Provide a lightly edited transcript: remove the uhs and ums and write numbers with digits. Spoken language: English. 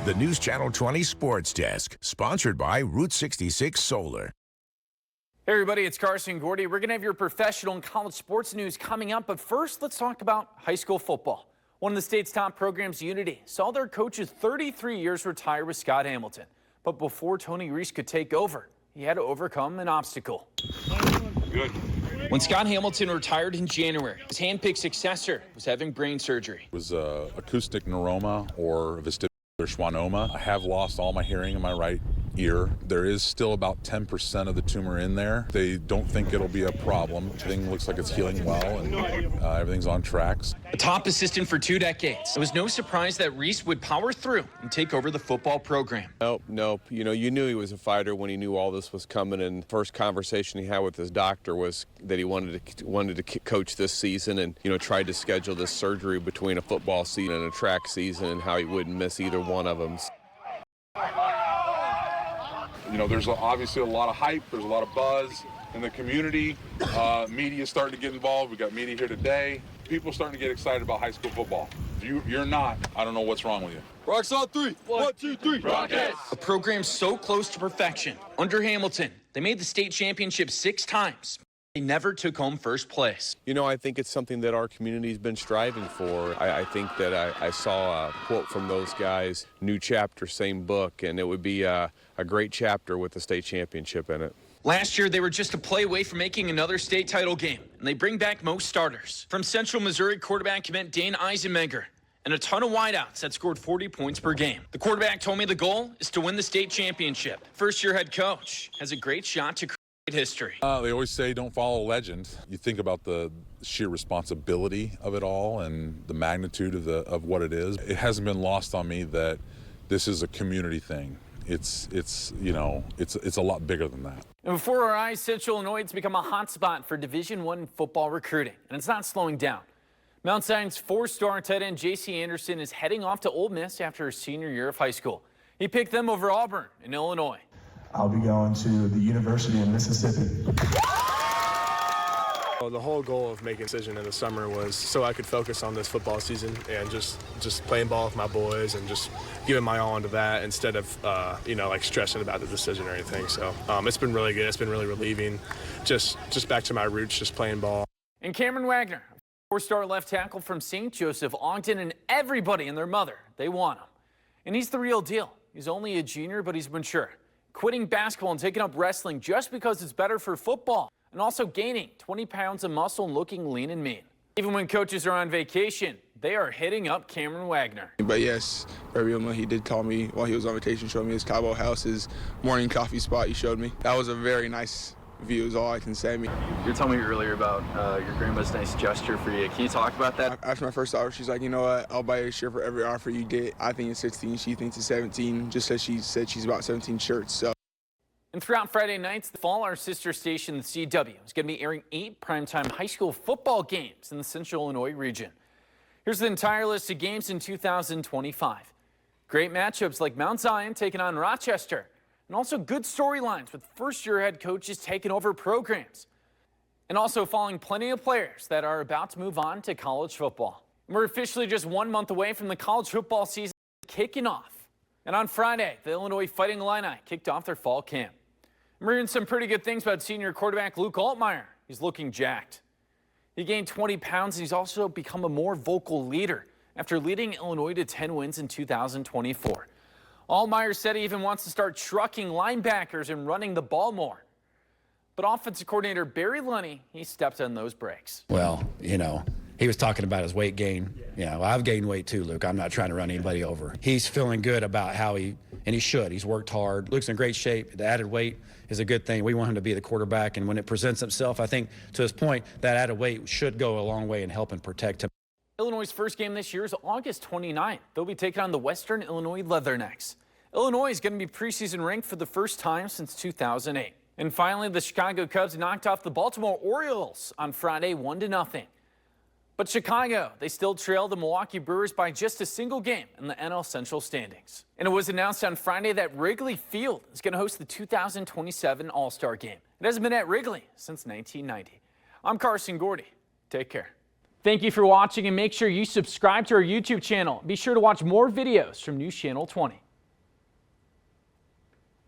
The News Channel 20 Sports Desk, sponsored by Route 66 Solar. Hey everybody, it's Carson Gordy. We're going to have your professional and college sports news coming up, but first let's talk about high school football. One of the state's top programs, Unity, saw their coach of 33 years retire with Scott Hamilton. But before Tony Reese could take over, he had to overcome an obstacle. Good. When Scott Hamilton retired in January, his handpicked successor was having brain surgery. It was acoustic neuroma or vestibular schwannoma. I have lost all my hearing in my right ear. There is still about 10% of the tumor in there. They don't think it'll be a problem. Everything looks like it's healing well, and everything's on tracks. A top assistant for 2 decades, it was no surprise that Reese would power through and take over the football program. Nope. You knew he was a fighter when he knew all this was coming, and the first conversation he had with his doctor was that he wanted to coach this season, and tried to schedule this surgery between a football season and a track season, and how he wouldn't miss either one of them. There's obviously a lot of hype. There's a lot of buzz in the community. Media is starting to get involved. We got media here today. People are starting to get excited about high school football. If you're not, I don't know what's wrong with you. Rocks on 3. 1, 2, 3. Rockets! A program so close to perfection. Under Hamilton, they made the state championship 6 times. They never took home first place. I think it's something that our community's been striving for. I think that I saw a quote from those guys, new chapter, same book, and it would be a great chapter with the state championship in it. Last year, they were just a play away from making another state title game, and they bring back most starters. From Central Missouri quarterback commit Dane Eisenmenger, and a ton of wideouts that scored 40 points per game. The quarterback told me the goal is to win the state championship. First-year head coach has a great shot to history. They always say don't follow legend. You think about the sheer responsibility of it all and the magnitude of what it is. It hasn't been lost on me that this is a community thing. It's a lot bigger than that. And before our eyes, Central Illinois has become a hotspot for Division I football recruiting, and it's not slowing down. Mount Zion's 4-star tight end J.C. Anderson is heading off to Ole Miss after his senior year of high school. He picked them over Auburn in Illinois. I'll be going to the University of Mississippi. Well, the whole goal of making a decision in the summer was so I could focus on this football season and just playing ball with my boys and just giving my all into that instead of, stressing about the decision or anything. So it's been really good. It's been really relieving. Just back to my roots, just playing ball. And Cameron Wagner, 4-star left tackle from St. Joseph, Ogden, and everybody and their mother, they want him. And he's the real deal. He's only a junior, but he's mature. Quitting basketball and taking up wrestling just because it's better for football, and also gaining 20 pounds of muscle and looking lean and mean. Even when coaches are on vacation, they are hitting up Cameron Wagner. But yes, he did call me while he was on vacation, showed me his cowboy house, his morning coffee spot he showed me. That was a very nice view is all I can say. You were telling me earlier about your grandma's nice gesture for you. Can you talk about that? After my first offer, she's like, you know what, I'll buy you a shirt for every offer you get. I think it's 16, she thinks it's 17, just as she said she's about 17 shirts. So. And throughout Friday nights, the fall, our sister station, the CW, is going to be airing 8 primetime high school football games in the Central Illinois region. Here's the entire list of games in 2025. Great matchups like Mount Zion taking on Rochester, and also good storylines with first-year head coaches taking over programs. And also following plenty of players that are about to move on to college football. And we're officially just 1 month away from the college football season kicking off. And on Friday, the Illinois Fighting Illini kicked off their fall camp. And we're hearing some pretty good things about senior quarterback Luke Altmaier. He's looking jacked. He gained 20 pounds, and he's also become a more vocal leader after leading Illinois to 10 wins in 2024. Altmaier said he even wants to start trucking linebackers and running the ball more. But offensive coordinator Barry Lunny, he stepped on those brakes. Well, he was talking about his weight gain. I've gained weight too, Luke. I'm not trying to run anybody over. He's feeling good about how he should. He's worked hard. Luke's in great shape. The added weight is a good thing. We want him to be the quarterback, and when it presents himself, I think to his point, that added weight should go a long way in helping protect him. Illinois' first game this year is August 29th. They'll be taking on the Western Illinois Leathernecks. Illinois is going to be preseason ranked for the first time since 2008. And finally, the Chicago Cubs knocked off the Baltimore Orioles on Friday 1-0. But Chicago, they still trail the Milwaukee Brewers by just a single game in the NL Central standings. And it was announced on Friday that Wrigley Field is going to host the 2027 All-Star Game. It hasn't been at Wrigley since 1990. I'm Carson Gordy. Take care. Thank you for watching, and make sure you subscribe to our YouTube channel. Be sure to watch more videos from News Channel 20.